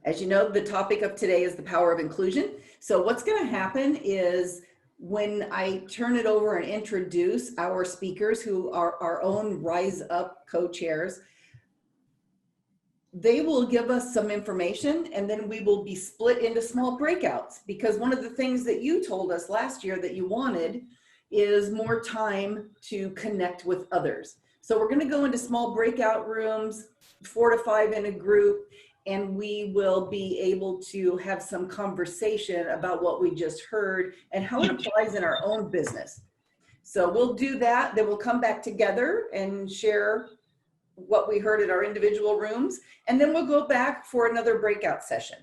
As you know, the topic of today is the power of inclusion. So what's going to happen is when I turn it over and introduce our speakers who are our own Rise Up co-chairs, they will give us some information and then we will be split into small breakouts, because one of the things that you told us last year that you wanted is more time to connect with others. So we're going to go into small breakout rooms, 4 to 5 in a group, and we will be able to have some conversation about what we just heard and how it applies in our own business. So we'll do that, then we'll come back together and share what we heard in our individual rooms, and then we'll go back for another breakout session.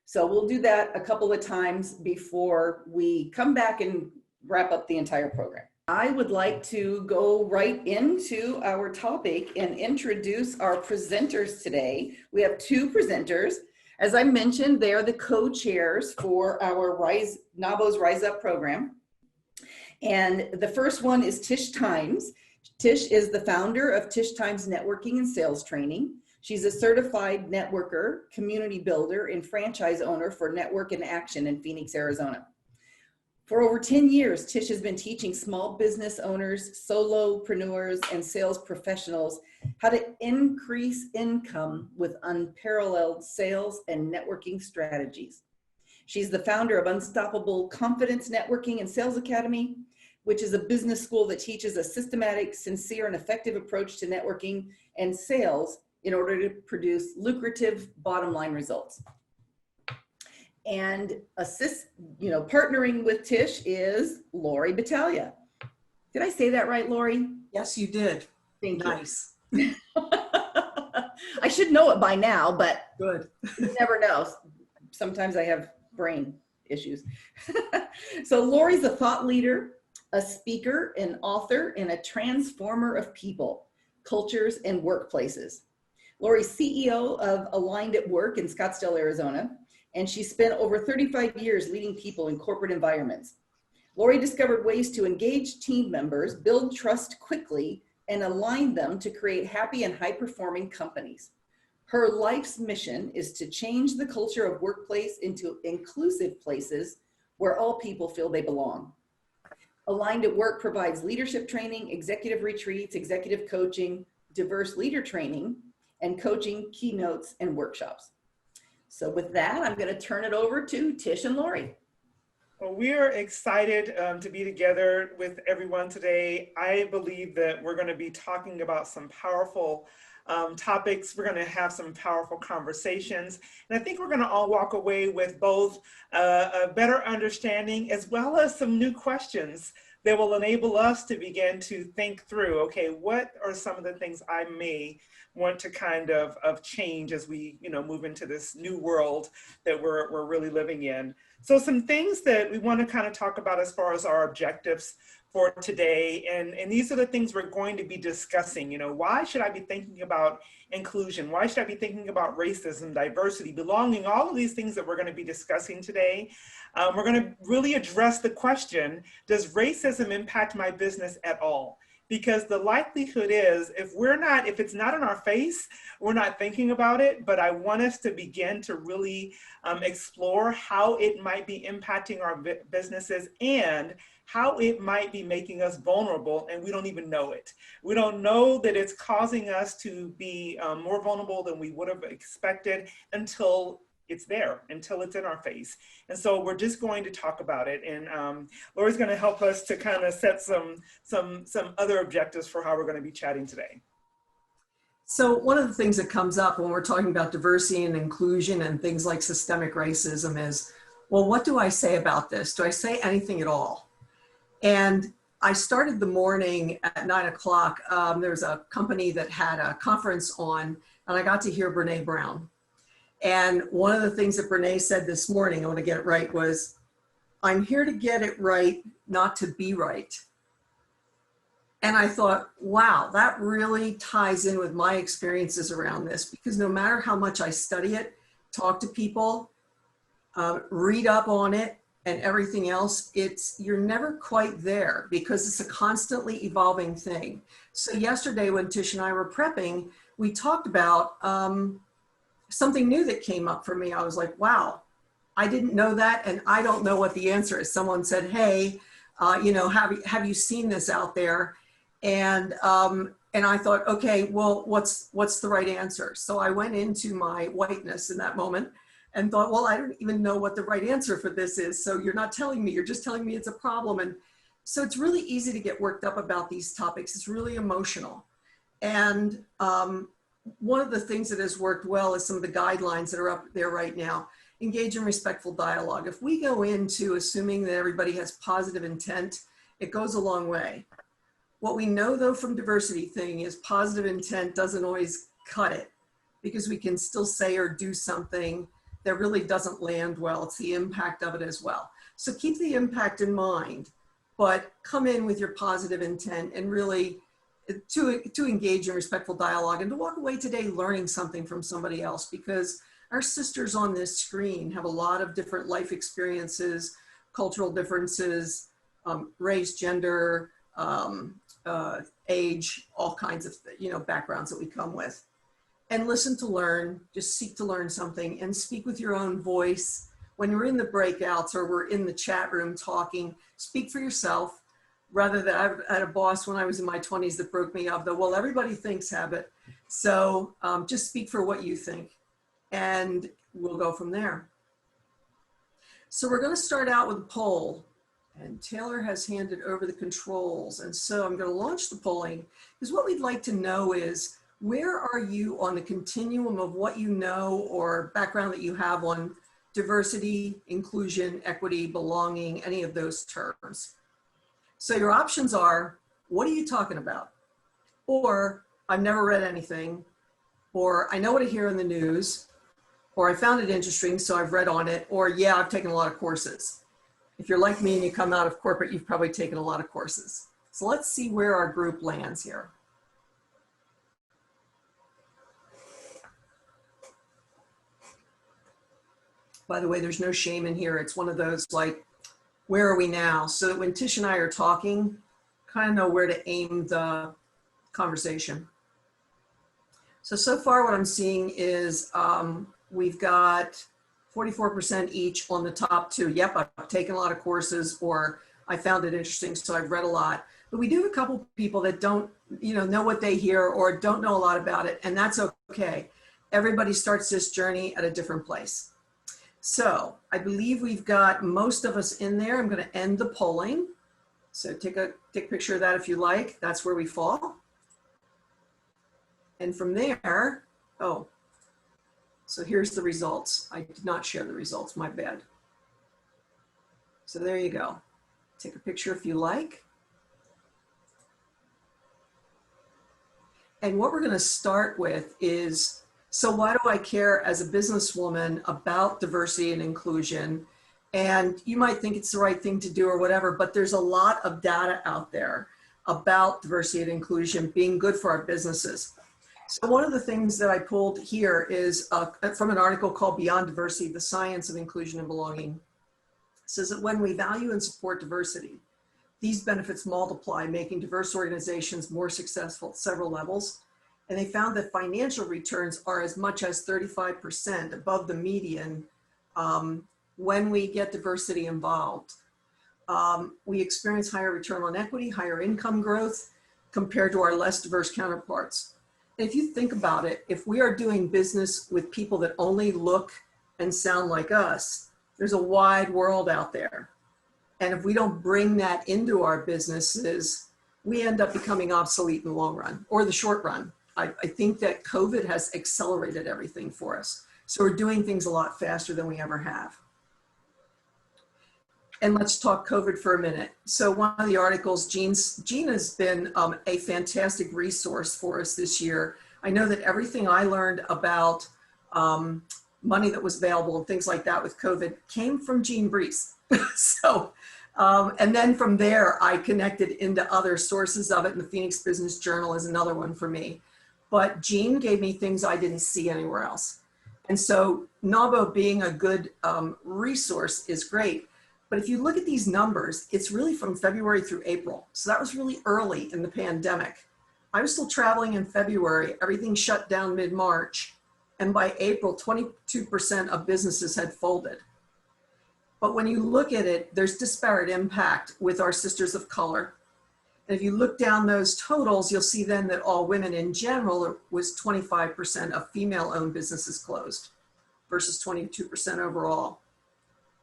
So we'll do that a couple of times before we come back and wrap up the entire program. I would like to go right into our topic and introduce our presenters today. We have 2 presenters. As I mentioned, they are the co-chairs for our NAWBO's Rise Up program. And the first one is Tish Times. Tish is the founder of Tish Times Networking and Sales Training. She's a certified networker, community builder, and franchise owner for Network in Action in Phoenix, Arizona. For over 10 years, Tish has been teaching small business owners, solopreneurs, and sales professionals how to increase income with unparalleled sales and networking strategies. She's the founder of Unstoppable Confidence Networking and Sales Academy, which is a business school that teaches a systematic, sincere, and effective approach to networking and sales in order to produce lucrative bottom line results. And partnering with Tish is Laurie Battaglia. Did I say that right, Laurie? Yes, you did. Thank nice. You. I should know it by now, but good. You never know. Sometimes I have brain issues. So Laurie's a thought leader, a speaker, an author, and a transformer of people, cultures, and workplaces. Laurie's CEO of Aligned at Work in Scottsdale, Arizona, and she spent over 35 years leading people in corporate environments. Laurie discovered ways to engage team members, build trust quickly, and align them to create happy and high-performing companies. Her life's mission is to change the culture of workplace into inclusive places where all people feel they belong. Aligned at Work provides leadership training, executive retreats, executive coaching, diverse leader training, and coaching, keynotes, and workshops. So with that, I'm going to turn it over to Tish and Laurie. Well, we are excited to be together with everyone today. I believe that we're going to be talking about some powerful topics. We're going to have some powerful conversations. And I think we're going to all walk away with both a better understanding as well as some new questions that will enable us to begin to think through, okay, what are some of the things I may want to kind of change as we move into this new world that we're really living in. So some things that we want to kind of talk about as far as our objectives for today, and these are the things we're going to be discussing. Why should I be thinking about inclusion? Why should I be thinking about racism, diversity, belonging, all of these things that we're going to be discussing today? We're going to really address the question, does racism impact my business at all? Because the likelihood is, if it's not in our face, we're not thinking about it. But I want us to begin to really explore how it might be impacting our businesses and how it might be making us vulnerable, and we don't even know it. We don't know that it's causing us to be more vulnerable than we would have expected until it's there, until it's in our face. And so we're just going to talk about it. And Laurie's going to help us to kind of set some other objectives for how we're going to be chatting today. So one of the things that comes up when we're talking about diversity and inclusion and things like systemic racism is, well, what do I say about this? Do I say anything at all? And I started the morning at 9 o'clock. There was a company that had a conference on, and I got to hear Brene Brown. And one of the things that Brene said this morning, I want to get it right, was, I'm here to get it right, not to be right. And I thought, wow, that really ties in with my experiences around this, because no matter how much I study it, talk to people, read up on it, and everything else, you're never quite there because it's a constantly evolving thing. So yesterday when Tish and I were prepping, we talked about something new that came up for me. I was like, wow, I didn't know that, and I don't know what the answer is. Someone said, hey, you know, have you seen this out there? And I thought, okay, well, what's the right answer? So I went into my whiteness in that moment and thought, well, I don't even know what the right answer for this is. So you're not telling me, you're just telling me it's a problem. And so it's really easy to get worked up about these topics. It's really emotional. And one of the things that has worked well is some of the guidelines that are up there right now. Engage in respectful dialogue. If we go into assuming that everybody has positive intent, it goes a long way. What we know though from diversity thing is positive intent doesn't always cut it, because we can still say or do something that really doesn't land well. It's the impact of it as well. So keep the impact in mind, but come in with your positive intent and really to engage in respectful dialogue and to walk away today learning something from somebody else, because our sisters on this screen have a lot of different life experiences, cultural differences, race, gender, age, all kinds of, you know, backgrounds that we come with. And listen to learn, just seek to learn something and speak with your own voice. When we're in the breakouts or we're in the chat room talking, speak for yourself. Rather than, I had a boss when I was in my 20s that broke me up, though, well, everybody thinks habit. So just speak for what you think and we'll go from there. So we're going to start out with a poll, and Taylor has handed over the controls. And so I'm going to launch the polling, because what we'd like to know is, where are you on the continuum of what you know or background that you have on diversity, inclusion, equity, belonging, any of those terms? So your options are, what are you talking about? Or, I've never read anything, or I know what I hear in the news, or I found it interesting, so I've read on it, or yeah, I've taken a lot of courses. If you're like me and you come out of corporate, you've probably taken a lot of courses. So let's see where our group lands here. By the way, there's no shame in here. It's one of those like, where are we now? So that when Tish and I are talking, kind of know where to aim the conversation. So far what I'm seeing is we've got 44% each on the top two. Yep, I've taken a lot of courses, or I found it interesting, so I've read a lot. But we do have a couple people that don't, you know what they hear or don't know a lot about it, and that's okay. Everybody starts this journey at a different place. So I believe we've got most of us in there. I'm going to end the polling. So take a picture of that if you like. That's where we fall. And from there, oh, so here's the results. I did not share the results, my bad. So there you go. Take a picture if you like. And what we're going to start with is, so why do I care as a businesswoman about diversity and inclusion? And you might think it's the right thing to do or whatever, but there's a lot of data out there about diversity and inclusion being good for our businesses. So one of the things that I pulled here is from an article called Beyond Diversity, the Science of Inclusion and Belonging. It says that when we value and support diversity, these benefits multiply, making diverse organizations more successful at several levels. And they found that financial returns are as much as 35% above the median when we get diversity involved. We experience higher return on equity, higher income growth compared to our less diverse counterparts. And if you think about it, if we are doing business with people that only look and sound like us, there's a wide world out there. And if we don't bring that into our businesses, we end up becoming obsolete in the long run or the short run. I think that COVID has accelerated everything for us. So we're doing things a lot faster than we ever have. And let's talk COVID for a minute. So one of the articles, Jean has been a fantastic resource for us this year. I know that everything I learned about money that was available and things like that with COVID came from Jean Brees. So, and then from there, I connected into other sources of it, and the Phoenix Business Journal is another one for me. But Jean gave me things I didn't see anywhere else. And so NAWBO being a good resource is great. But if you look at these numbers, it's really from February through April. So that was really early in the pandemic. I was still traveling in February. Everything shut down mid-March. And by April, 22% of businesses had folded. But when you look at it, there's disparate impact with our sisters of color. And if you look down those totals, you'll see then that all women in general was 25% of female-owned businesses closed versus 22% overall.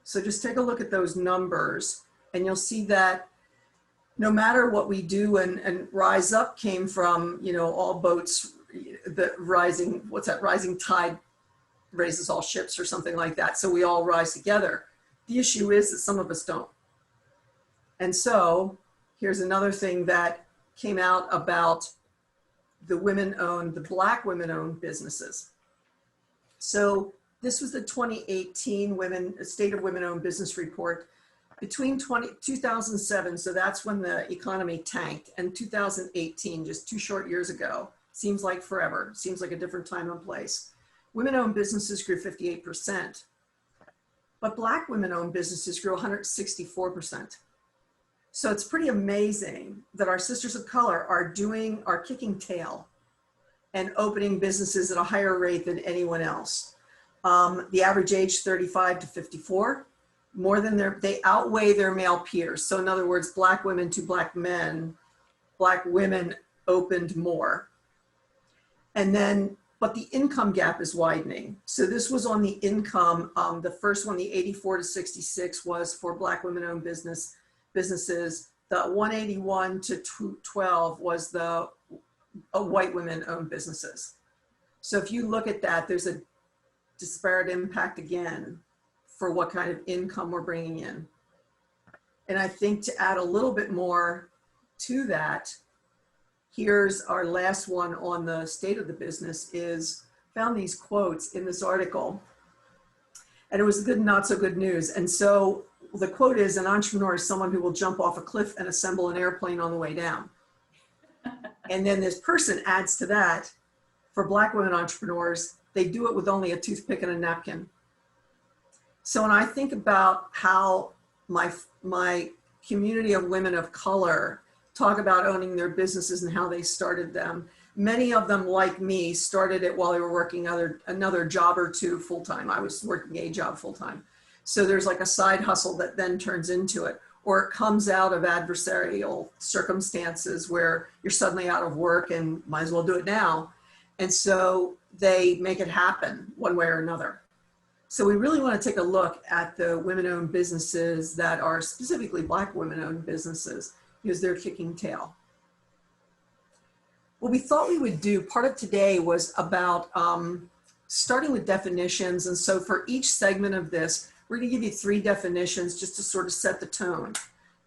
So just take a look at those numbers and you'll see that no matter what we do, and Rise Up came from, you know, all boats, the rising, what's that, rising tide raises all ships or something like that. So we all rise together. The issue is that some of us don't. And so here's another thing that came out about the women-owned, the Black women-owned businesses. So this was the 2018 State of Women-Owned Business Report. Between 2007, so that's when the economy tanked, and 2018, just 2 short years ago, seems like forever, seems like a different time and place. Women-owned businesses grew 58%, but Black women-owned businesses grew 164%. So it's pretty amazing that our sisters of color are kicking tail and opening businesses at a higher rate than anyone else. The average age 35 to 54. More than they outweigh their male peers. So in other words, Black women to Black men, Black women opened more. And then, but the income gap is widening. So this was on the income. The first one, the 84 to 66 was for Black women-owned businesses. The 181 to 212 was the white women-owned businesses. So if you look at that, there's a disparate impact again for what kind of income we're bringing in. And I think to add a little bit more to that, here's our last one on the state of the business is, found these quotes in this article, and it was good and not so good news. And so the quote is, an entrepreneur is someone who will jump off a cliff and assemble an airplane on the way down. And then this person adds to that, for Black women entrepreneurs, they do it with only a toothpick and a napkin. So when I think about how my community of women of color talk about owning their businesses and how they started them, many of them, like me, started it while they were working another job or two full-time. I was working a job full-time. So there's like a side hustle that then turns into it, or it comes out of adversarial circumstances where you're suddenly out of work and might as well do it now. And so they make it happen one way or another. So we really want to take a look at the women-owned businesses that are specifically Black women-owned businesses, because they're kicking tail. What we thought we would do, part of today was about starting with definitions. And so for each segment of this, we're going to give you 3 definitions just to sort of set the tone.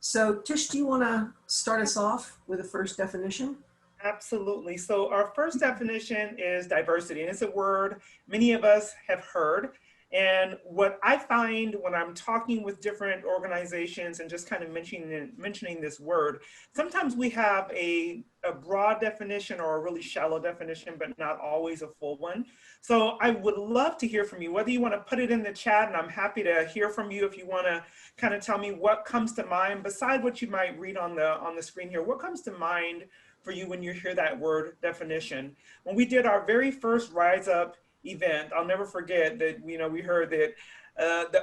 So Tish, do you want to start us off with the first definition? Absolutely. So our first definition is diversity, and it's a word many of us have heard. And what I find when I'm talking with different organizations and just kind of mentioning this word, sometimes we have a broad definition or a really shallow definition, but not always a full one. So I would love to hear from you, whether you want to put it in the chat, and I'm happy to hear from you if you want to kind of tell me what comes to mind beside what you might read on the screen here. What comes to mind for you when you hear that word definition? When we did our very first Rise Up event, I'll never forget that, you know, we heard that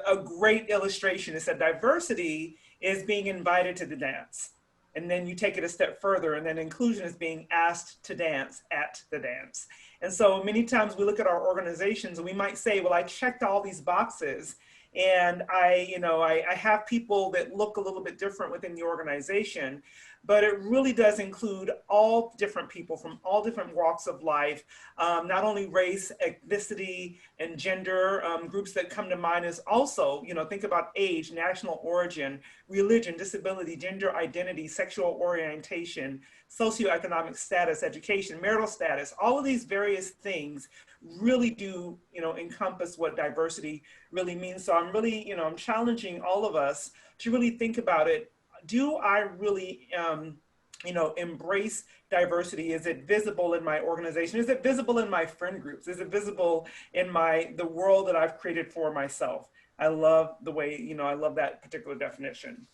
a great illustration is that diversity is being invited to the dance. And then you take it a step further, and then inclusion is being asked to dance at the dance. And so many times we look at our organizations and we might say, well, I checked all these boxes, and I have people that look a little bit different within the organization, but it really does include all different people from all different walks of life, not only race, ethnicity, and gender. Groups that come to mind is also, think about age, national origin, religion, disability, gender identity, sexual orientation, socioeconomic status, education, marital status. All of these various things really do, encompass what diversity really means. So I'm really, I'm challenging all of us to really think about it. Do I really, embrace diversity? Is it visible in my organization? Is it visible in my friend groups? Is it visible in the world that I've created for myself? I love the way, I love that particular definition.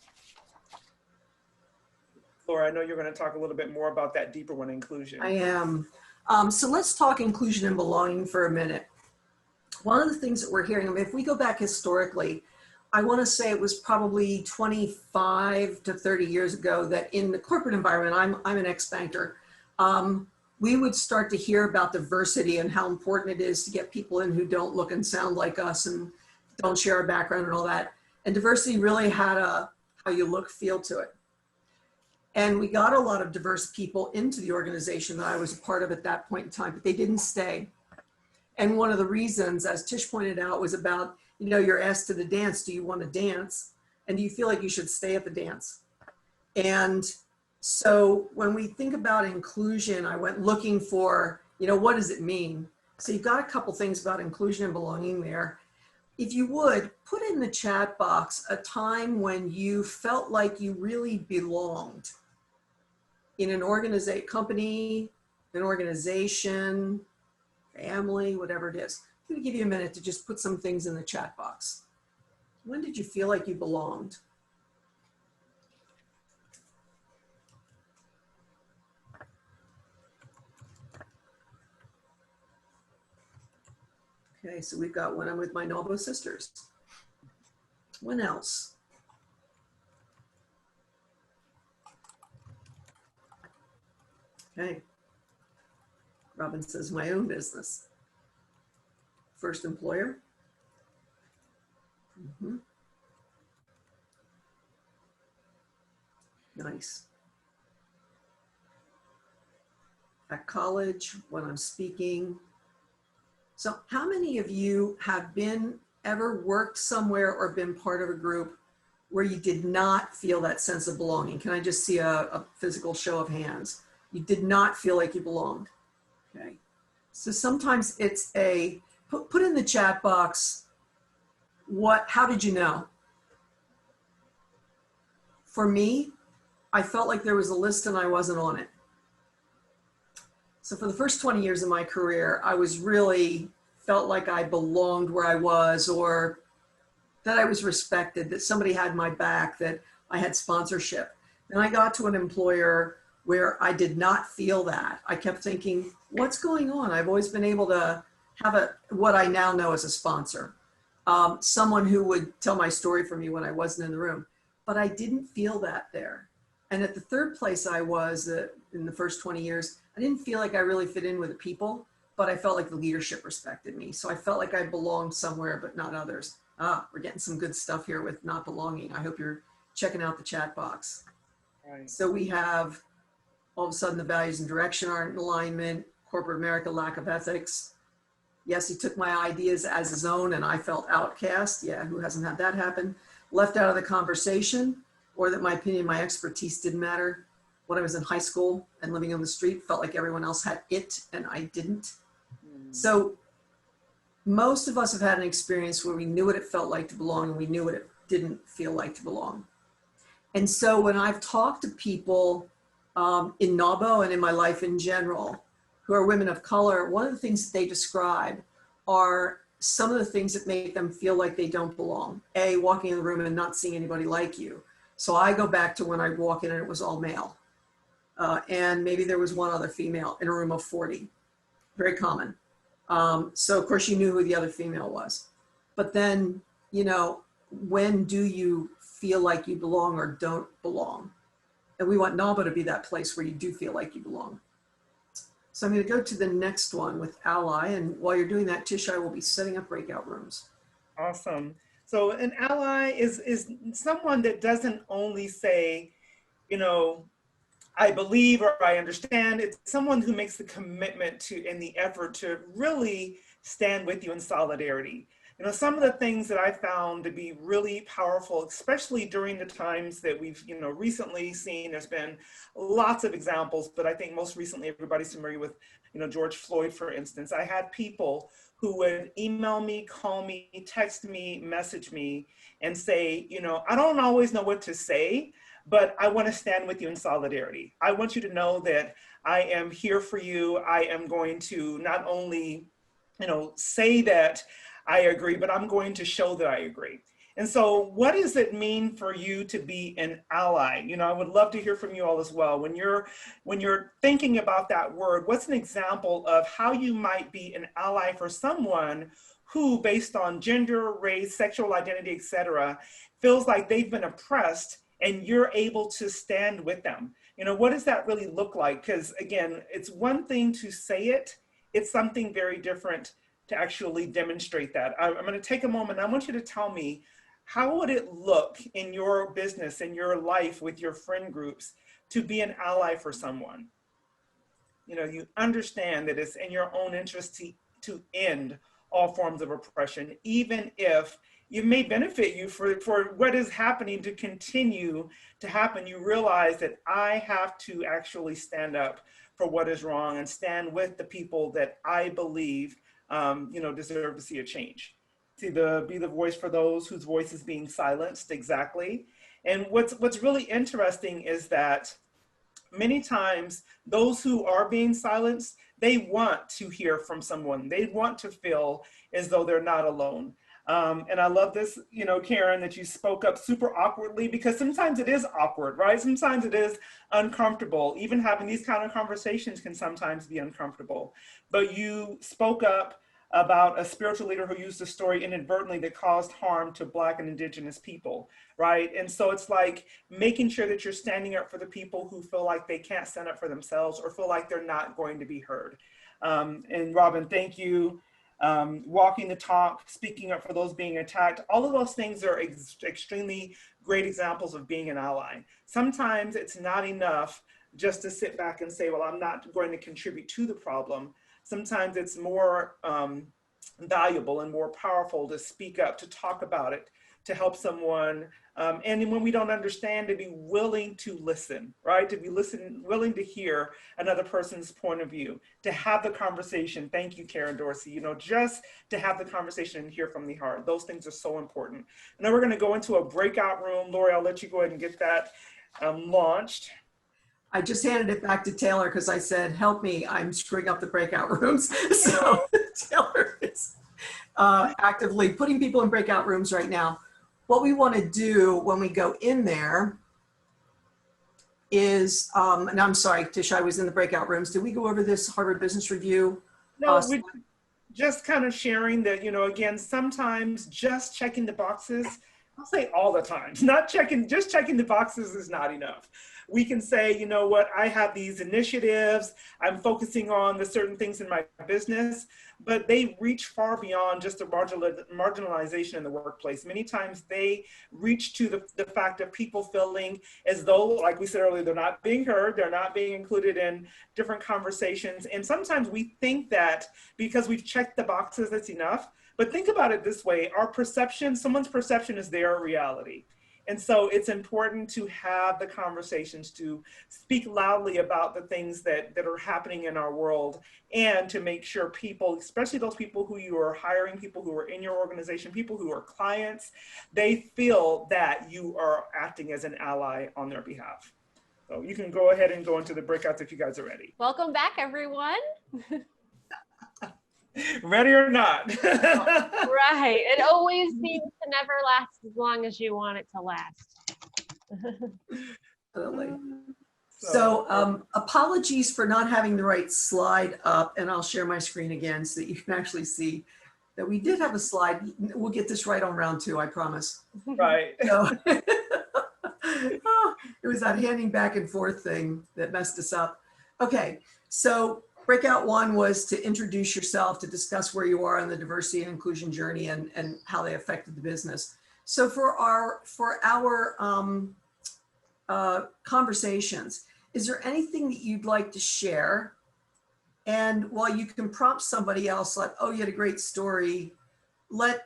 Laura, I know you're going to talk a little bit more about that deeper one, inclusion. I am. So let's talk inclusion and belonging for a minute. One of the things that we're hearing, I mean, if we go back historically, I want to say it was probably 25 to 30 years ago that in the corporate environment, I'm an ex-banker, we would start to hear about diversity and how important it is to get people in who don't look and sound like us and don't share our background and all that. And diversity really had a how you look feel to it. And we got a lot of diverse people into the organization that I was a part of at that point in time, but they didn't stay. And one of the reasons, as Tish pointed out, was about, you know, you're asked to the dance, do you want to dance? And do you feel like you should stay at the dance? And so when we think about inclusion, I went looking for, you know, what does it mean? So you've got a couple things about inclusion and belonging there. If you would, put in the chat box a time when you felt like you really belonged in an organization, company, an organization, family, whatever it is. I'm going to give you a minute to just put some things in the chat box. When did you feel like you belonged? Okay, so we've got when I'm with my NAWBO sisters. When else? Okay. Robin says, my own business. First employer. Mm-hmm. Nice. At college, when I'm speaking. So how many of you have ever worked somewhere or been part of a group where you did not feel that sense of belonging? Can I just see a physical show of hands? You did not feel like you belonged. Okay. So sometimes it's put in the chat box, how did you know? For me, I felt like there was a list and I wasn't on it. So for the first 20 years of my career, I was really felt like I belonged where I was, or that I was respected, that somebody had my back, that I had sponsorship. Then I got to an employer where I did not feel that. I kept thinking, what's going on? I've always been able to have what I now know as a sponsor, someone who would tell my story for me when I wasn't in the room, but I didn't feel that there. And at the third place I was in the first 20 years, I didn't feel like I really fit in with the people, but I felt like the leadership respected me. So I felt like I belonged somewhere, but not others. We're getting some good stuff here with not belonging. I hope you're checking out the chat box. Right. So we have, all of a sudden the values and direction aren't in alignment, corporate America, lack of ethics. Yes, he took my ideas as his own and I felt outcast. Yeah, who hasn't had that happen? Left out of the conversation, or that my opinion, my expertise didn't matter. When I was in high school and living on the street, felt like everyone else had it and I didn't. So most of us have had an experience where we knew what it felt like to belong and we knew what it didn't feel like to belong. And so when I've talked to people in NAWBO and in my life in general, who are women of color, one of the things that they describe are some of the things that make them feel like they don't belong. A, walking in the room and not seeing anybody like you. So I go back to when I walk in and it was all male. And maybe there was one other female in a room of 40, very common. So of course you knew who the other female was. But then, you know, when do you feel like you belong or don't belong? And we want NAWBO to be that place where you do feel like you belong. So I'm going to go to the next one with ally. And while you're doing that, Tish, I will be setting up breakout rooms. Awesome. So an ally is someone that doesn't only say, you know, I believe or I understand. It's someone who makes the commitment to and the effort to really stand with you in solidarity. You know, some of the things that I found to be really powerful, especially during the times that we've, you know, recently seen, there's been lots of examples, but I think most recently everybody's familiar with, you know, George Floyd, for instance. I had people who would email me, call me, text me, message me, and say, you know, I don't always know what to say, but I want to stand with you in solidarity. I want you to know that I am here for you. I am going to not only, you know, say that I agree, but I'm going to show that I agree. And so what does it mean for you to be an ally? You know, I would love to hear from you all as well. When you're thinking about that word, what's an example of how you might be an ally for someone who, based on gender, race, sexual identity, etc., feels like they've been oppressed, and you're able to stand with them. You know, what does that really look like? Because again, it's one thing to say it, it's something very different to actually demonstrate that. I'm going to take a moment. I want you to tell me, how would it look in your business, in your life, with your friend groups, to be an ally for someone? You know, you understand that it's in your own interest to end all forms of oppression, even if it may benefit you for what is happening to continue to happen. You realize that I have to actually stand up for what is wrong and stand with the people that I believe, deserve to see a change. To be the voice for those whose voice is being silenced, exactly. And what's really interesting is that many times those who are being silenced, they want to hear from someone. They want to feel as though they're not alone. And I love this, Karen, that you spoke up super awkwardly, because sometimes it is awkward, right? Sometimes it is uncomfortable. Even having these kind of conversations can sometimes be uncomfortable. But you spoke up about a spiritual leader who used a story inadvertently that caused harm to Black and Indigenous people, right? And so it's like making sure that you're standing up for the people who feel like they can't stand up for themselves or feel like they're not going to be heard. And Robin, thank you. Walking the talk, speaking up for those being attacked, all of those things are extremely great examples of being an ally. Sometimes it's not enough just to sit back and say, well, I'm not going to contribute to the problem. Sometimes it's more valuable and more powerful to speak up, to talk about it, to help someone. And when we don't understand, to be willing to listen, right? To be willing to hear another person's point of view, to have the conversation. Thank you, Karen Dorsey. Just to have the conversation and hear from the heart. Those things are so important. And then we're going to go into a breakout room. Laurie, I'll let you go ahead and get that launched. I just handed it back to Taylor because I said, help me, I'm screwing up the breakout rooms. So Taylor is actively putting people in breakout rooms right now. What we want to do when we go in there is, and I'm sorry, Tish, I was in the breakout rooms. Did we go over this Harvard Business Review? No, we just kind of sharing that, again, sometimes just checking the boxes, I'll say all the time, just checking the boxes is not enough. We can say, you know what, I have these initiatives, I'm focusing on the certain things in my business, but they reach far beyond just the marginalization in the workplace. Many times they reach to the fact of people feeling as though, like we said earlier, they're not being heard, they're not being included in different conversations. And sometimes we think that because we've checked the boxes, that's enough. But think about it this way, someone's perception is their reality. And so it's important to have the conversations, to speak loudly about the things that are happening in our world, and to make sure people, especially those people who you are hiring, people who are in your organization, people who are clients, they feel that you are acting as an ally on their behalf. So you can go ahead and go into the breakouts if you guys are ready. Welcome back, everyone. Ready or not? Right. It always seems to never last as long as you want it to last. Totally. So apologies for not having the right slide up, and I'll share my screen again so that you can actually see that we did have a slide. We'll get this right on round 2, I promise. Right. So, it was that handing back and forth thing that messed us up. Okay, so breakout 1 was to introduce yourself, to discuss where you are on the diversity and inclusion journey and how they affected the business. So for our conversations, is there anything that you'd like to share? And while you can prompt somebody else, like, oh, you had a great story, let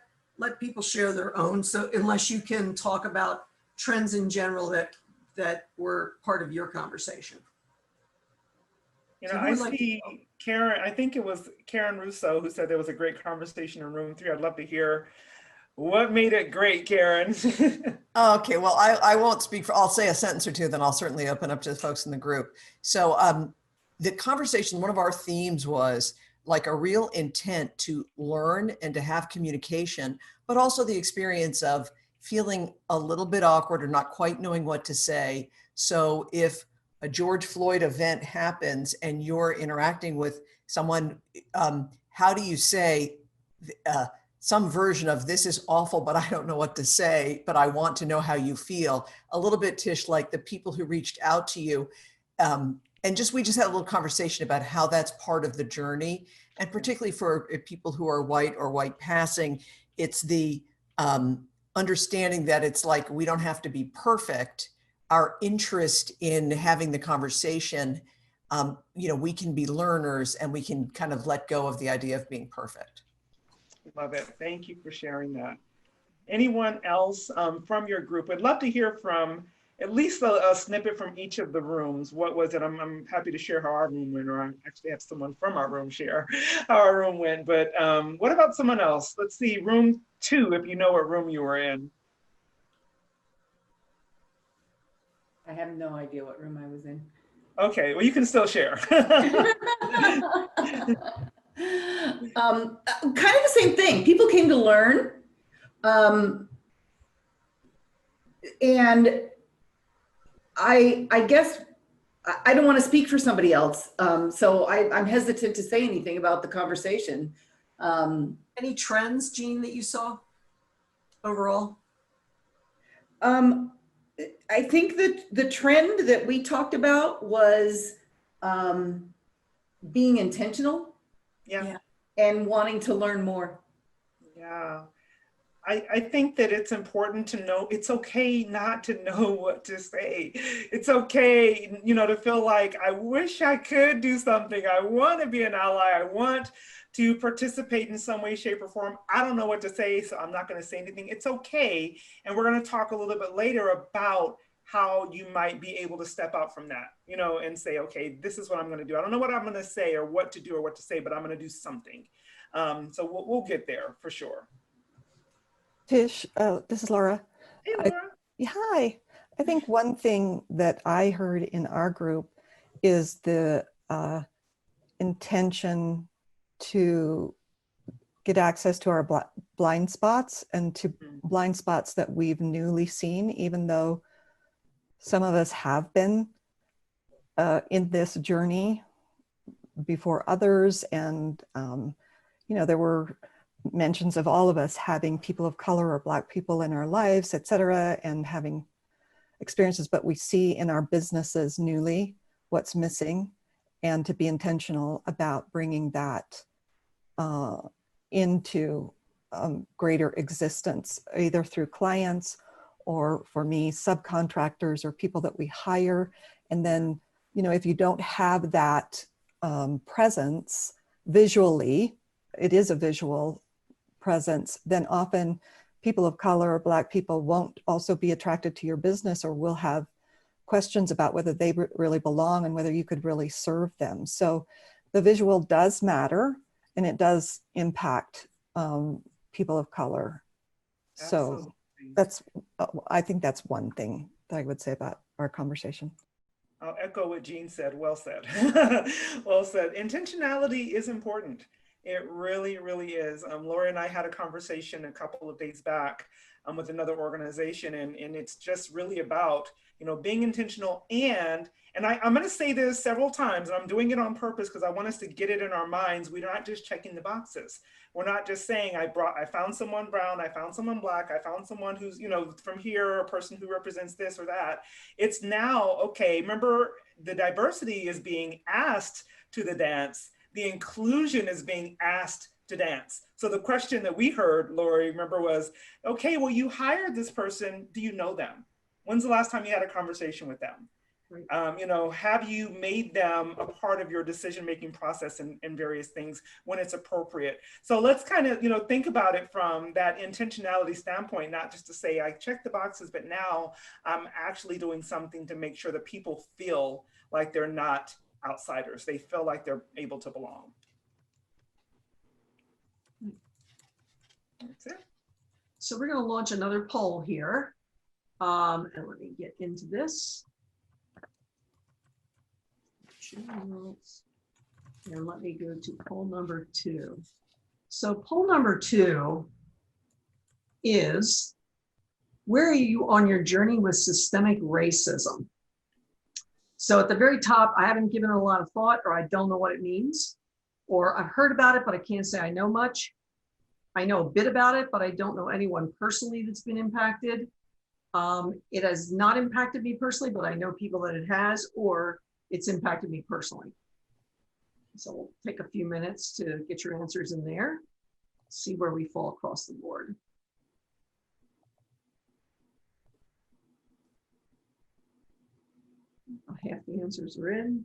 people share their own. So unless you can talk about trends in general that were part of your conversation. I see Karen, I think it was Karen Russo who said there was a great conversation in room 3. I'd love to hear what made it great, Karen. Okay, well, I won't speak I'll say a sentence or two, then I'll certainly open up to the folks in the group. So the conversation, one of our themes was like a real intent to learn and to have communication, but also the experience of feeling a little bit awkward or not quite knowing what to say. So if a George Floyd event happens and you're interacting with someone, how do you say some version of this is awful, but I don't know what to say, but I want to know how you feel. A little bit, Tish, like the people who reached out to you. And we just had a little conversation about how that's part of the journey. And particularly for people who are white or white passing, it's the understanding that it's like, we don't have to be perfect. Our interest in having the conversation, we can be learners and we can kind of let go of the idea of being perfect. Love it. Thank you for sharing that. Anyone else from your group? I'd love to hear from at least a snippet from each of the rooms. What was it? I'm happy to share how our room went, or I actually have someone from our room share how our room went. But what about someone else? Let's see, room 2, if you know what room you were in. I have no idea what room I was in. Okay, well, you can still share. Kind of the same thing. People came to learn. And I guess I don't want to speak for somebody else. So I'm hesitant to say anything about the conversation. Any trends, Jean, that you saw overall? I think that the trend that we talked about was being intentional. Yeah. And wanting to learn more. Yeah. I think that it's important to know it's okay not to know what to say. It's okay, to feel like, I wish I could do something. I want to be an ally. I want to participate in some way, shape, or form. I don't know what to say, so I'm not going to say anything. It's okay. And we're going to talk a little bit later about how you might be able to step out from that, and say, okay, this is what I'm going to do. I don't know what I'm going to say or what to do or what to say, but I'm going to do something. So we'll get there for sure. Tish, this is Laura. Hey, Laura. Hi. I think one thing that I heard in our group is the intention to get access to our blind spots and to blind spots that we've newly seen, even though some of us have been in this journey before others. And, there were mentions of all of us having people of color or Black people in our lives, et cetera, and having experiences, but we see in our businesses newly what's missing, and to be intentional about bringing that into greater existence, either through clients or, for me, subcontractors or people that we hire. And then, if you don't have that presence visually, it is a visual presence, then often people of color or Black people won't also be attracted to your business, or will have questions about whether they really belong and whether you could really serve them. So the visual does matter, and it does impact people of color. Absolutely. So I think that's one thing that I would say about our conversation. I'll echo what Jean said. Well said. Well said. Intentionality is important. It really, really is. Laurie and I had a conversation a couple of days back with another organization, and it's just really about, being intentional. And I'm going to say this several times, and I'm doing it on purpose because I want us to get it in our minds. We're not just checking the boxes. We're not just saying, I found someone brown, I found someone Black, I found someone who's, from here, a person who represents this or that. It's now, okay, remember, the diversity is being asked to the dance. The inclusion is being asked to dance. So the question that we heard, Laurie, remember, was, okay, well, you hired this person. Do you know them? When's the last time you had a conversation with them? Right. Have you made them a part of your decision-making process and various things when it's appropriate? So let's kind of, think about it from that intentionality standpoint, not just to say, I checked the boxes, but now I'm actually doing something to make sure that people feel like they're not outsiders. They feel like they're able to belong. That's it. So we're going to launch another poll here. And let me get into this. And let me go to poll number 2. So poll number 2 is, where are you on your journey with systemic racism? So at the very top, I haven't given it a lot of thought, or I don't know what it means, or I've heard about it, but I can't say I know much. I know a bit about it, but I don't know anyone personally that's been impacted. It has not impacted me personally, but I know people that it has, or it's impacted me personally. So we'll take a few minutes to get your answers in there, see where we fall across the board. Half the answers are in.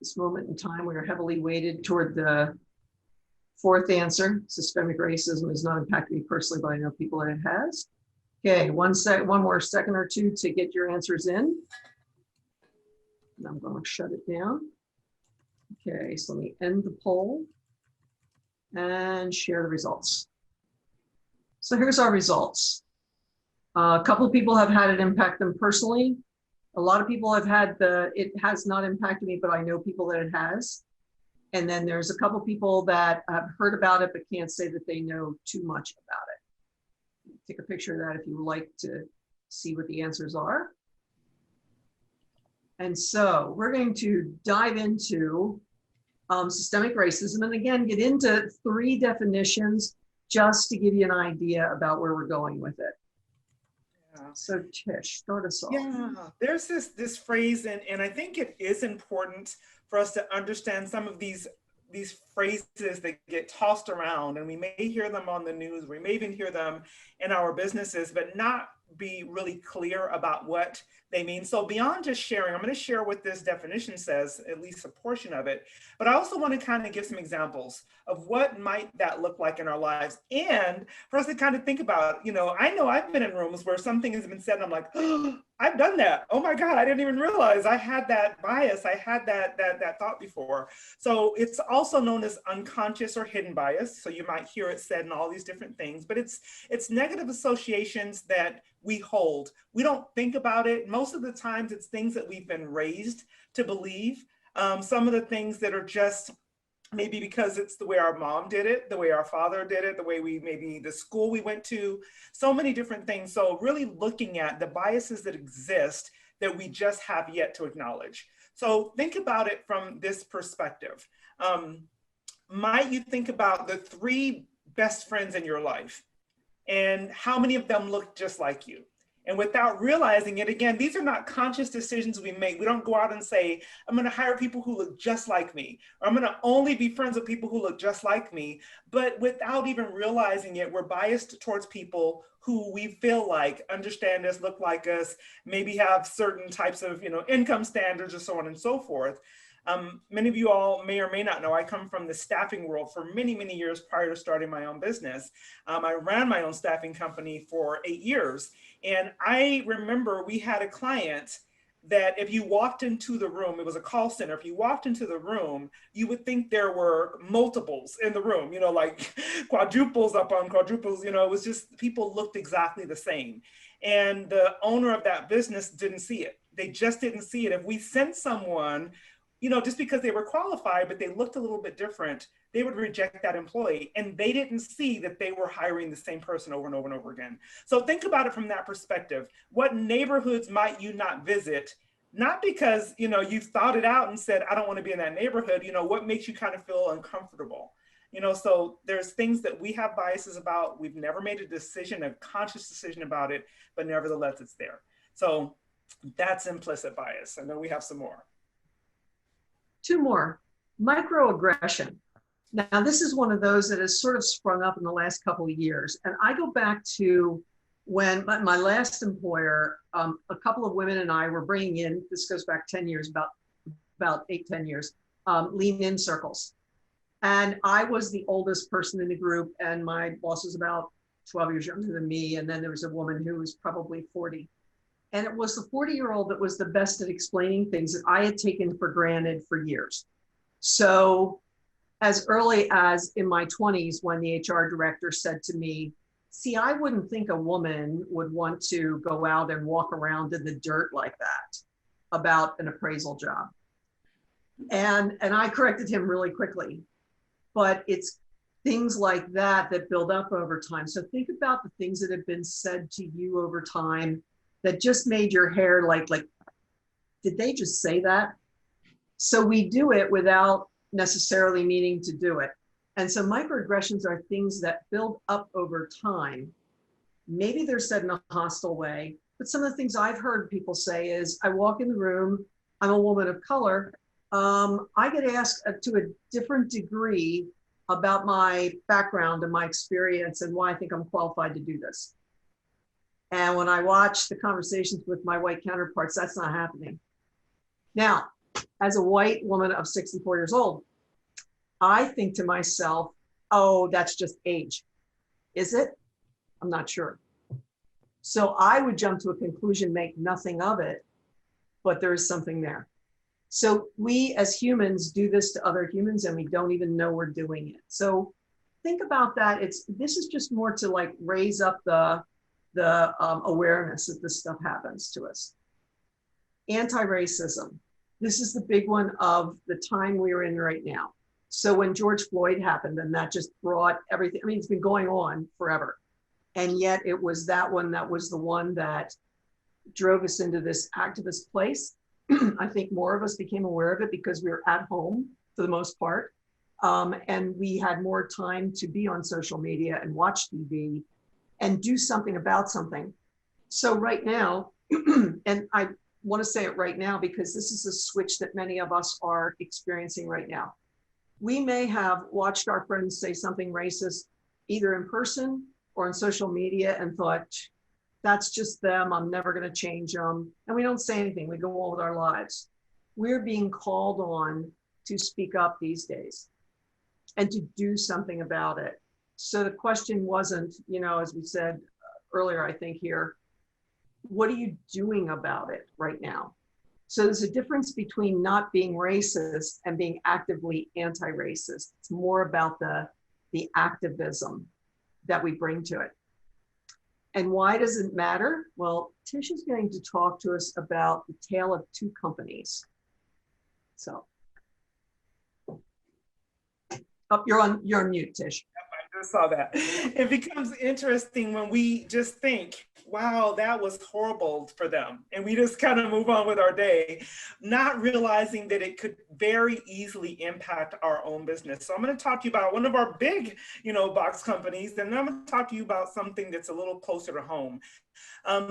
This moment in time, we are heavily weighted toward the fourth answer. Systemic racism has not impacted me personally, but I know people that it has. Okay, one more second or two to get your answers in. And I'm going to shut it down. Okay, so let me end the poll and share the results. So here's our results. A couple of people have had it impact them personally. A lot of people have had it has not impacted me, but I know people that it has. And then there's a couple of people that have heard about it, but can't say that they know too much about it. Take a picture of that if you would like to see what the answers are. And so we're going to dive into systemic racism, and again, get into 3 definitions just to give you an idea about where we're going with it. Yeah. So Tish, start us off. Yeah, there's this phrase, and I think it is important for us to understand some of these phrases that get tossed around, and we may hear them on the news, we may even hear them in our businesses, but not be really clear about what they mean. So beyond just sharing, I'm going to share what this definition says, at least a portion of it, but I also want to kind of give some examples of what might that look like in our lives, and for us to kind of think about, I know I've been in rooms where something has been said and I'm like, oh, I've done that. Oh my God, I didn't even realize I had that bias. I had that thought before. So it's also known as unconscious or hidden bias. So you might hear it said in all these different things, but it's negative associations that we hold. We don't think about it. Most of the times it's things that we've been raised to believe. Some of the things that are just maybe because it's the way our mom did it, the way our father did it, the way maybe the school we went to, so many different things. So really looking at the biases that exist that we just have yet to acknowledge. So think about it from this perspective. Might you think about the 3 best friends in your life and how many of them look just like you? And without realizing it, again, these are not conscious decisions we make. We don't go out and say, I'm going to hire people who look just like me, or I'm going to only be friends with people who look just like me. But without even realizing it, we're biased towards people who we feel like understand us, look like us, maybe have certain types of income standards, or so on and so forth. Many of you all may or may not know, I come from the staffing world for many, many years prior to starting my own business. I ran my own staffing company for 8 years. And I remember we had a client that if you walked into the room, it was a call center. If you walked into the room, you would think there were multiples in the room, like quadruples upon quadruples, it was just, people looked exactly the same. And the owner of that business didn't see it. They just didn't see it. If we sent someone, just because they were qualified, but they looked a little bit different, they would reject that employee. And they didn't see that they were hiring the same person over and over and over again. So think about it from that perspective. What neighborhoods might you not visit? Not because, you've thought it out and said, I don't want to be in that neighborhood. What makes you kind of feel uncomfortable? So there's things that we have biases about. We've never made a conscious decision about it, but nevertheless, it's there. So that's implicit bias. I know we have some more. 2 more. Microaggression. Now, this is one of those that has sort of sprung up in the last couple of years. And I go back to when my last employer, a couple of women and I were bringing in, this goes back 10 years, about 8-10 years, lean in circles. And I was the oldest person in the group, and my boss was about 12 years younger than me. And then there was a woman who was probably 40. And it was the 40-year-old that was the best at explaining things that I had taken for granted for years. So as early as in my 20s, when the HR director said to me, see, I wouldn't think a woman would want to go out and walk around in the dirt like that about an appraisal job. And I corrected him really quickly. But it's things like that that build up over time. So think about the things that have been said to you over time that just made your hair like, did they just say that? So we do it without necessarily meaning to do it. And so microaggressions are things that build up over time. Maybe they're said in a hostile way, but some of the things I've heard people say is, I walk in the room, I'm a woman of color, I get asked to a different degree about my background and my experience and why I think I'm qualified to do this. And when I watch the conversations with my white counterparts, that's not happening. Now, as a white woman of 64 years old, I think to myself, oh, that's just age. Is it? I'm not sure. So I would jump to a conclusion, make nothing of it, but there is something there. So we as humans do this to other humans and we don't even know we're doing it. So think about that. This is just more to like raise up the awareness that this stuff happens to us. Anti-racism. This is the big one of the time we're in right now. So when George Floyd happened, and that just brought everything, I mean, it's been going on forever. And yet it was that one that was the one that drove us into this activist place. I think more of us became aware of it because we were at home for the most part. And we had more time to be on social media and watch TV and do something about something. So right now, and I want to say it right now because this is a switch that many of us are experiencing right now. We may have watched our friends say something racist either in person or on social media and thought, that's just them, I'm never going to change them. And we don't say anything, we go on with our lives. We're being called on to speak up these days and to do something about it. So the question wasn't, you know, as we said earlier, I think here, what are you doing about it right now? So there's a difference between not being racist and being actively anti-racist. It's more about the activism that we bring to it. And why does it matter? Well, Tish is going to talk to us about the tale of two companies. So, oh, you're on mute, Tish. I just saw that. It becomes interesting when we just think, wow, that was horrible for them. And we just kind of move on with our day, not realizing that it could very easily impact our own business. So I'm going to talk to you about one of our big, box companies, and then I'm going to talk to you about something that's a little closer to home.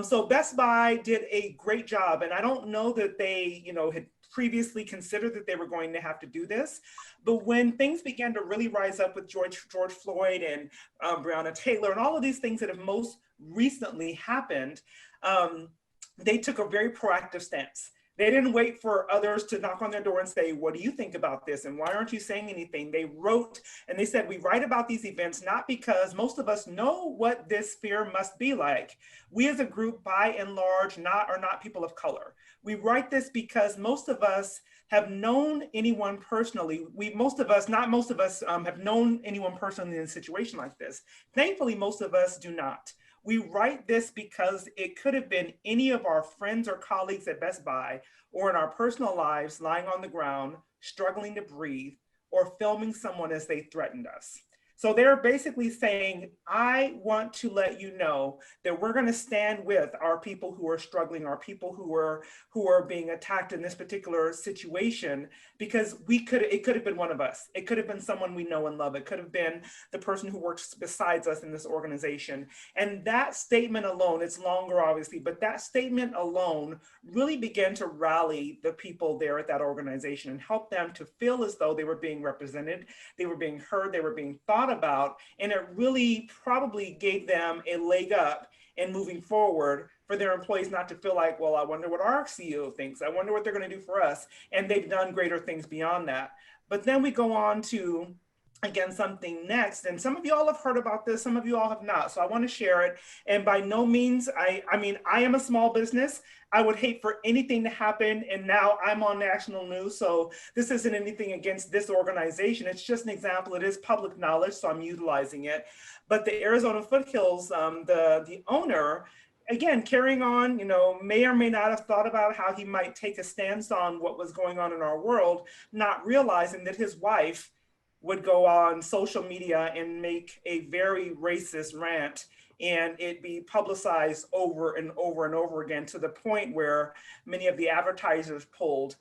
So Best Buy did a great job, and I don't know that they, had previously considered that they were going to have to do this. But when things began to really rise up with George Floyd and Breonna Taylor and all of these things that have most recently happened, they took a very proactive stance. They didn't wait for others to knock on their door and say, what do you think about this? And why aren't you saying anything? They wrote and they said, we write about these events, not because most of us know what this fear must be like. We as a group, by and large, are not people of color. We write this because most of us have known anyone personally. Not most of us have known anyone personally in a situation like this. Thankfully, most of us do not. We write this because it could have been any of our friends or colleagues at Best Buy or in our personal lives lying on the ground, struggling to breathe, or filming someone as they threatened us. So they're basically saying, I want to let you know that we're going to stand with our people who are struggling, our people who are being attacked in this particular situation, because it could have been one of us. It could have been someone we know and love. It could have been the person who works besides us in this organization. And that statement alone, it's longer obviously, but that statement alone really began to rally the people there at that organization and help them to feel as though they were being represented, they were being heard, they were being thought about, and it really probably gave them a leg up in moving forward for their employees not to feel like, well, I wonder what our CEO thinks. I wonder what they're going to do for us. And they've done greater things beyond that. But then we go on to, again, something next. And some of you all have heard about this. Some of you all have not. So I want to share it. And by no means, I am a small business. I would hate for anything to happen. And now I'm on national news. So this isn't anything against this organization. It's just an example. It is public knowledge. So I'm utilizing it. But the Arizona Foothills, the owner, again, carrying on, may or may not have thought about how he might take a stance on what was going on in our world, not realizing that his wife would go on social media and make a very racist rant and it be publicized over and over and over again, to the point where many of the advertisers pulled,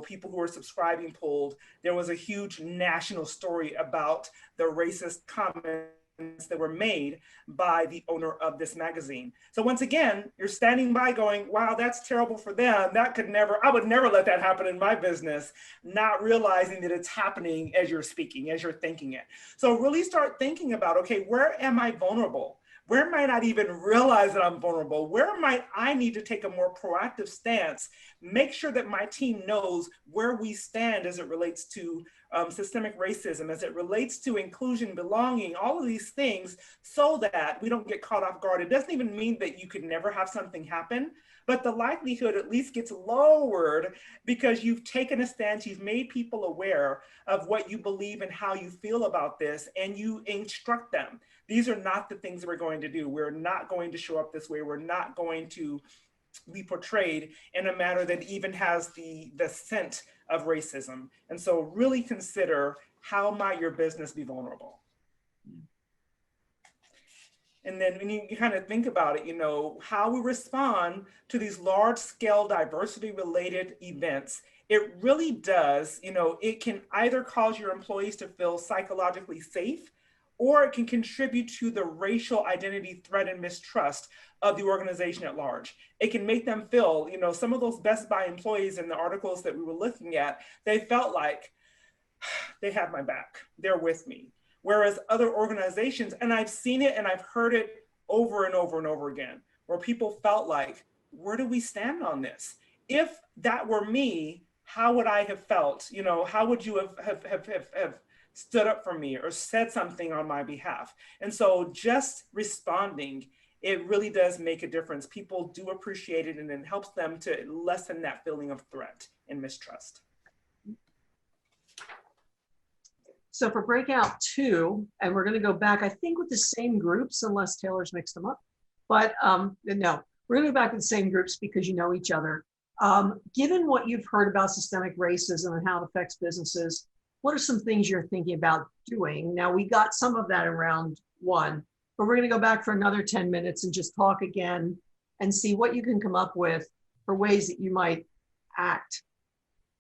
people who were subscribing pulled. There was a huge national story about the racist comments that were made by the owner of this magazine. So once again, you're standing by going, wow, that's terrible for them. I would never let that happen in my business, not realizing that it's happening as you're speaking, as you're thinking it. So really start thinking about, okay, where am I vulnerable? Where might I even realize that I'm vulnerable? Where might I need to take a more proactive stance? Make sure that my team knows where we stand as it relates to systemic racism, as it relates to inclusion, belonging, all of these things, so that we don't get caught off guard. It doesn't even mean that you could never have something happen, but the likelihood at least gets lowered because you've taken a stance, you've made people aware of what you believe and how you feel about this, and you instruct them. These are not the things we're going to do. We're not going to show up this way. We're not going to be portrayed in a manner that even has the scent of racism. And so really consider, how might your business be vulnerable? And then when you kind of think about it, how we respond to these large scale diversity related events, it really does, it can either cause your employees to feel psychologically safe, or it can contribute to the racial identity threat and mistrust of the organization at large. It can make them feel, some of those Best Buy employees in the articles that we were looking at, they felt like they have my back, they're with me. Whereas other organizations, and I've seen it and I've heard it over and over and over again, where people felt like, where do we stand on this? If that were me, how would I have felt? How would you have stood up for me or said something on my behalf? And so just responding, it really does make a difference. People do appreciate it, and it helps them to lessen that feeling of threat and mistrust. So for breakout 2, and we're going to go back, I think with the same groups, unless Taylor's mixed them up, but no, we're going to go back with the same groups because you know each other. Given what you've heard about systemic racism and how it affects businesses, what are some things you're thinking about doing? Now, we got some of that in round 1, but we're going to go back for another 10 minutes and just talk again and see what you can come up with for ways that you might act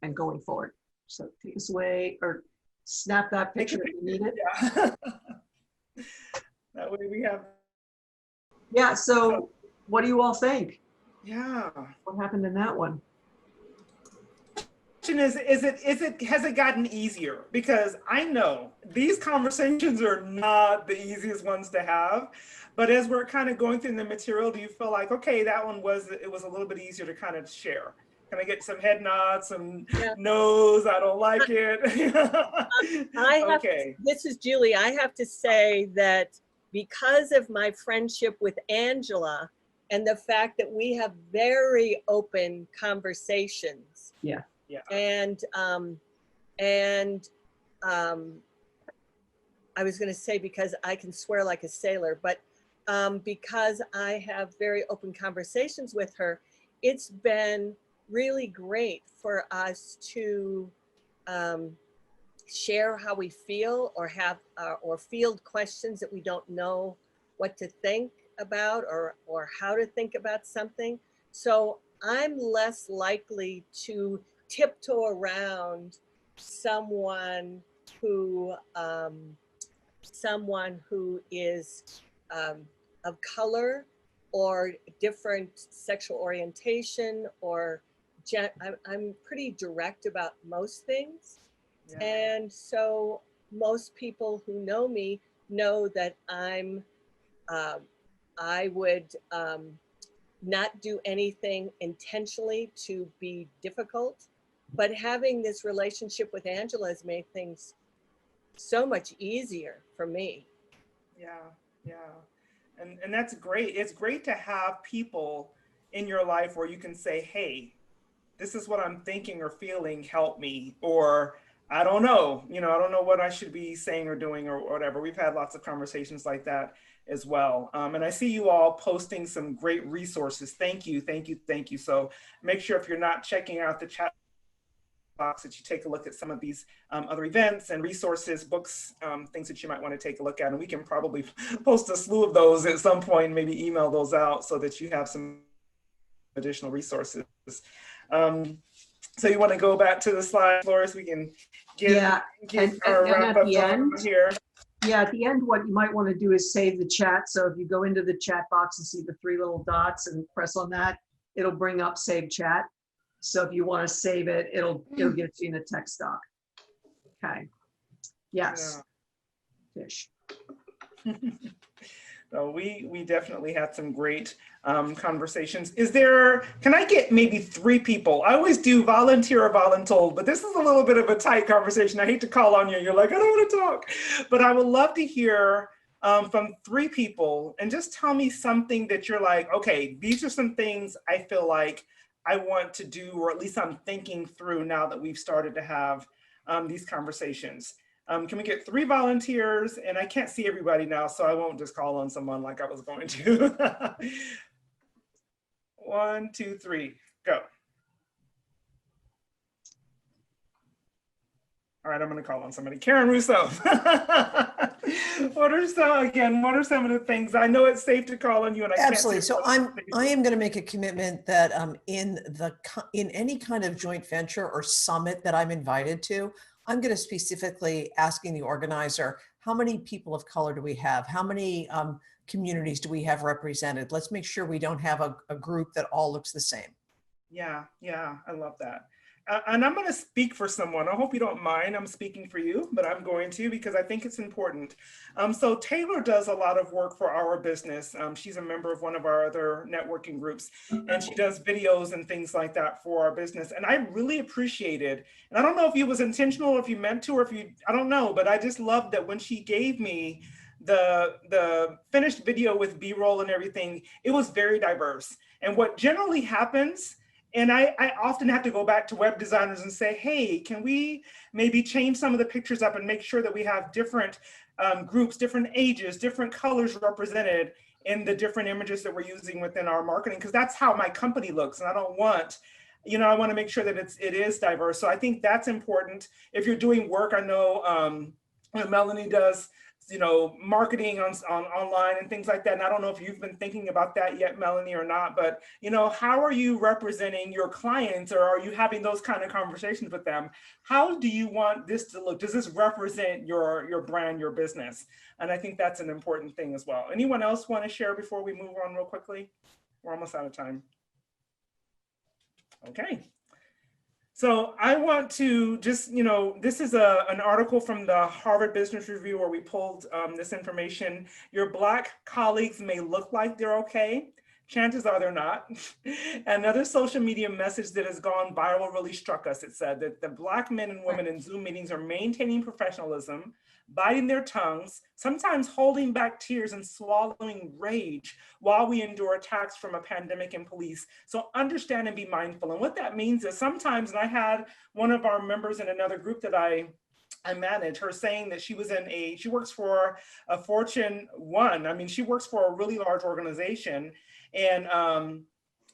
and going forward. So take us away, or snap that picture if you need it. Yeah. That way we have. Yeah, so what do you all think? Yeah. What happened in that one? Has it gotten easier? Because I know these conversations are not the easiest ones to have, but as we're kind of going through the material, do you feel like, okay, that one was a little bit easier to kind of share? Can I get some head nods, some no's, I don't like it? Okay. This is Julie. I have to say that because of my friendship with Angela and the fact that we have very open conversations. Yeah. Yeah. And I was going to say, because I can swear like a sailor, but because I have very open conversations with her, it's been really great for us to share how we feel, or have or field questions that we don't know what to think about, or how to think about something. So I'm less likely to tiptoe around someone who is of color or different sexual orientation, or I'm pretty direct about most things. Yeah. And so most people who know me know that I would not do anything intentionally to be difficult, but having this relationship with Angela has made things so much easier for me. Yeah, yeah. And that's great. It's great to have people in your life where you can say, hey, this is what I'm thinking or feeling, help me. Or I don't know, I don't know what I should be saying or doing or whatever. We've had lots of conversations like that as well. And I see you all posting some great resources. Thank you, thank you, thank you. So make sure, if you're not checking out the chat box that you take a look at some of these other events and resources, books, things that you might want to take a look at. And we can probably post a slew of those at some point, maybe email those out so that you have some additional resources. So you want to go back to the slide, Laurie, so we can get our and wrap at up the going end, on here. Yeah, at the end, what you might want to do is save the chat. So if you go into the chat box and see the 3 little dots and press on that, it'll bring up save chat. So if you want to save it, it'll get you in a text doc. Okay. Yes. Tish. So we definitely had some great conversations. Can I get maybe 3 people? I always do volunteer or voluntold, but this is a little bit of a tight conversation. I hate to call on you. You're like, I don't want to talk. But I would love to hear from 3 people and just tell me something that you're like, okay, these are some things I feel like I want to do, or at least I'm thinking through now that we've started to have these conversations. Can we get 3 volunteers? And I can't see everybody now, so I won't just call on someone like I was going to. 1, 2, 3, go. All right, I'm gonna call on somebody. Karen Russo. What are some of the things? I know it's safe to call on you, and I Absolutely. can't So I am going to make a commitment that in any kind of joint venture or summit that I'm invited to, I'm going to specifically asking the organizer, how many people of color do we have? How many communities do we have represented? Let's make sure we don't have a group that all looks the same. Yeah, I love that. And I'm going to speak for someone. I hope you don't mind. I'm speaking for you, but I'm going to because I think it's important. So Taylor does a lot of work for our business. She's a member of one of our other networking groups, and she does videos and things like that for our business. And I really appreciate it. And I don't know if it was intentional, or if you meant to, or I don't know, but I just loved that when she gave me the finished video with B-roll and everything, it was very diverse. And what generally happens, and I often have to go back to web designers and say, hey, can we maybe change some of the pictures up and make sure that we have different groups, different ages, different colors represented in the different images that we're using within our marketing? Because that's how my company looks. And I don't want, I want to make sure that it is diverse. So I think that's important. If you're doing work, I know Melanie does, marketing on online and things like that. And I don't know if you've been thinking about that yet, Melanie, or not, but, how are you representing your clients, or are you having those kind of conversations with them? How do you want this to look? Does this represent your brand, your business? And I think that's an important thing as well. Anyone else want to share before we move on real quickly? We're almost out of time. Okay. So I want to just, this is an article from the Harvard Business Review where we pulled this information. Your Black colleagues may look like they're okay. Chances are they're not. Another social media message that has gone viral really struck us. It said that the Black men and women in Zoom meetings are maintaining professionalism, biting their tongues, sometimes holding back tears and swallowing rage while we endure attacks from a pandemic and police. So understand and be mindful. And what that means is sometimes, and I had one of our members in another group that I manage, her saying that she works for a Fortune 1. I mean, she works for a really large organization. And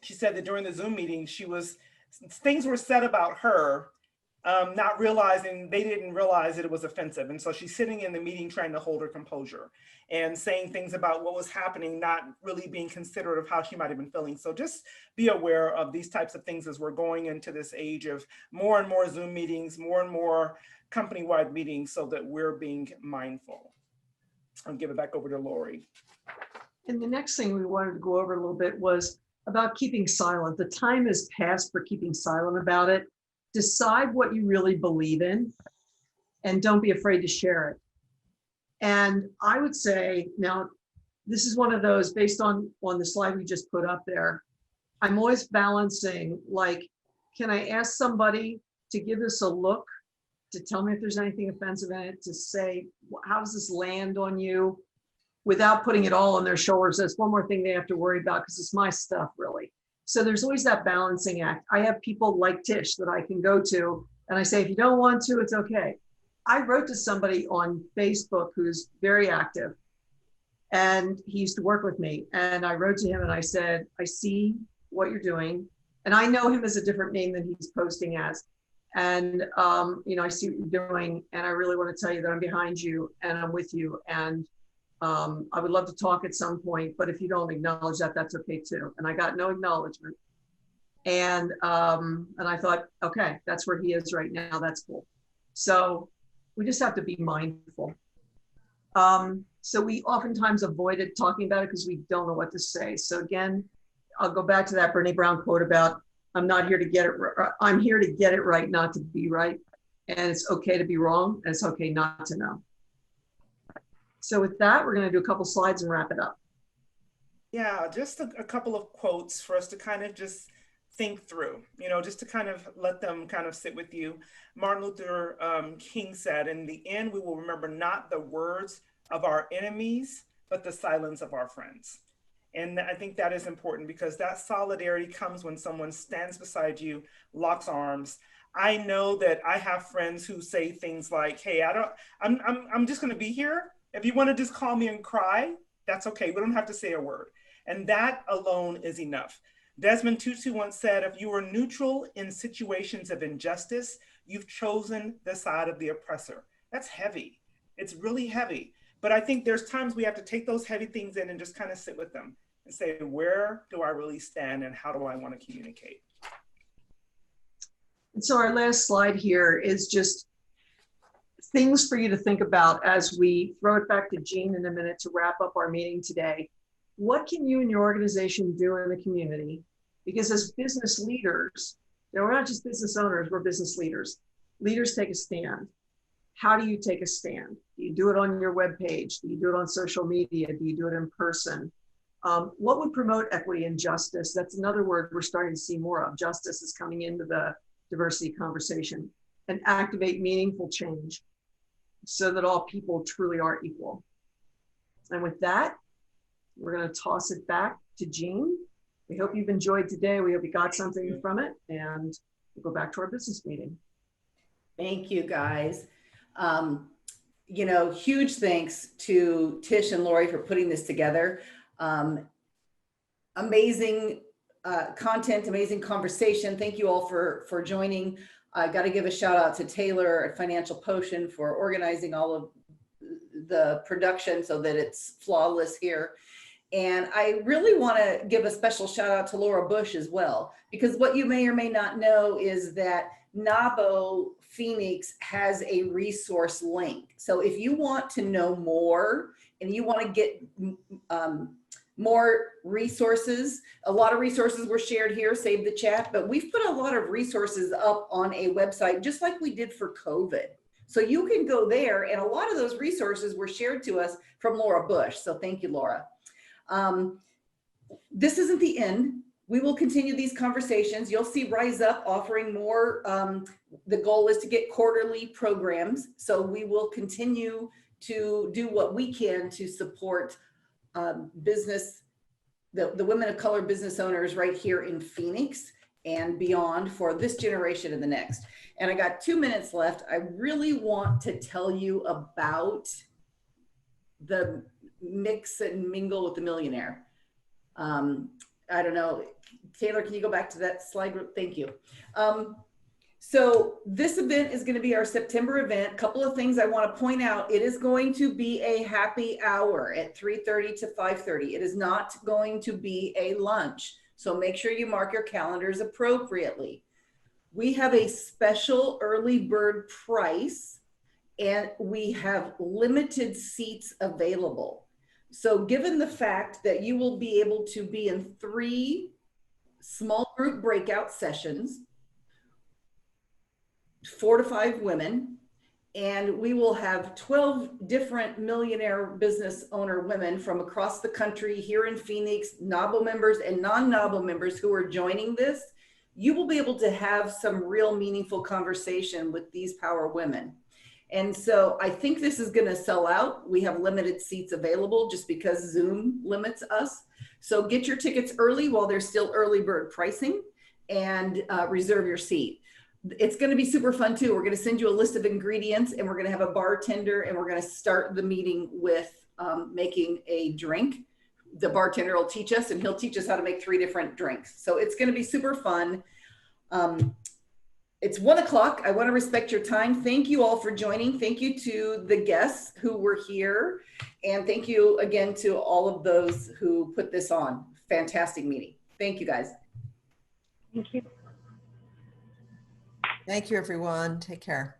she said that during the Zoom meeting, things were said about her, not realizing, they didn't realize that it was offensive. And so she's sitting in the meeting trying to hold her composure and saying things about what was happening, not really being considerate of how she might have been feeling. So just be aware of these types of things as we're going into this age of more and more Zoom meetings, more and more company-wide meetings, so that we're being mindful. I'll give it back over to Laurie. And the next thing we wanted to go over a little bit was about keeping silent. The time has passed for keeping silent about it. Decide what you really believe in and don't be afraid to share it. And I would say, now, this is one of those based on the slide we just put up there. I'm always balancing, like, can I ask somebody to give this a look, to tell me if there's anything offensive in it, to say, how does this land on you, without putting it all on their shoulders. That's one more thing they have to worry about because it's my stuff, really. So there's always that balancing act. I have people like Tish that I can go to and I say, if you don't want to, it's okay. I wrote to somebody on Facebook who's very active, and he used to work with me. And I wrote to him and I said, I see what you're doing. And I know him as a different name than he's posting as. And, you know, I see what you're doing, and I really want to tell you that I'm behind you and I'm with you. And I would love to talk at some point, but if you don't acknowledge that, that's okay too. And I got no acknowledgement. And I thought, okay, that's where he is right now. That's cool. So we just have to be mindful. So we oftentimes avoided talking about it because we don't know what to say. So again, I'll go back to that Brene Brown quote about, I'm not here to get it, I'm here to get it right, not to be right. And it's okay to be wrong, and it's okay not to know. So with that, we're going to do a couple slides and wrap it up. Yeah, just a couple of quotes for us to kind of just think through, you know, just to kind of let them kind of sit with you. Martin Luther King said, in the end, we will remember not the words of our enemies, but the silence of our friends. And I think that is important, because that solidarity comes when someone stands beside you, locks arms. I know that I have friends who say things like, hey, I'm just going to be here. If you want to just call me and cry, that's okay. We don't have to say a word. And that alone is enough. Desmond Tutu once said, if you are neutral in situations of injustice, you've chosen the side of the oppressor. That's heavy. It's really heavy. But I think there's times we have to take those heavy things in and just kind of sit with them and say, where do I really stand and how do I want to communicate? And so our last slide here is just things for you to think about as we throw it back to Jean in a minute to wrap up our meeting today. What can you and your organization do in the community? Because as business leaders, you know, we're not just business owners, we're business leaders. Leaders take a stand. How do you take a stand? Do you do it on your webpage? Do you do it on social media? Do you do it in person? What would promote equity and justice? That's another word we're starting to see more of. Justice is coming into the diversity conversation. And activate meaningful change so that all people truly are equal. And with that, we're going to toss it back to Jean. We hope you've enjoyed today. We hope you got something from it, and we'll go back to our business meeting. Thank you, guys. You know, huge thanks to Tish and Laurie for putting this together. Amazing content, amazing conversation. Thank you all for joining. I got to give a shout out to Taylor at Financial Potion for organizing all of the production so that it's flawless here. And I really want to give a special shout out to Laura Bush as well, because what you may or may not know is that NAWBO Phoenix has a resource link. So if you want to know more and you want to get more resources, a lot of resources were shared here, save the chat, but we've put a lot of resources up on a website, just like we did for COVID. So you can go there, and a lot of those resources were shared to us from Laura Bush. So thank you, Laura. This isn't the end. We will continue these conversations. You'll see Rise Up offering more. The goal is to get quarterly programs. So we will continue to do what we can to support business, the women of color business owners right here in Phoenix and beyond for this generation and the next. And I got 2 minutes left. I really want to tell you about the mix and mingle with the millionaire. I don't know, Taylor, can you go back to that slide? Thank you. So this event is going to be our September event. Couple of things I want to point out. It is going to be a happy hour at 3:30 to 5:30. It is not going to be a lunch. So make sure you mark your calendars appropriately. We have a special early bird price, and we have limited seats available. So given the fact that you will be able to be in 3 small group breakout sessions, 4 to 5 women, and we will have 12 different millionaire business owner women from across the country here in Phoenix, NAWBO members and non-NAWBO members who are joining this. You will be able to have some real meaningful conversation with these power women. And so I think this is going to sell out. We have limited seats available just because Zoom limits us. So get your tickets early while there's still early bird pricing, and reserve your seat. It's going to be super fun too. We're going to send you a list of ingredients, and we're going to have a bartender, and we're going to start the meeting with making a drink. The bartender will teach us, and he'll teach us how to make 3 different drinks. So it's going to be super fun. It's 1 o'clock. I want to respect your time. Thank you all for joining. Thank you to the guests who were here. And thank you again to all of those who put this on. Fantastic meeting. Thank you, guys. Thank you. Thank you, everyone. Take care.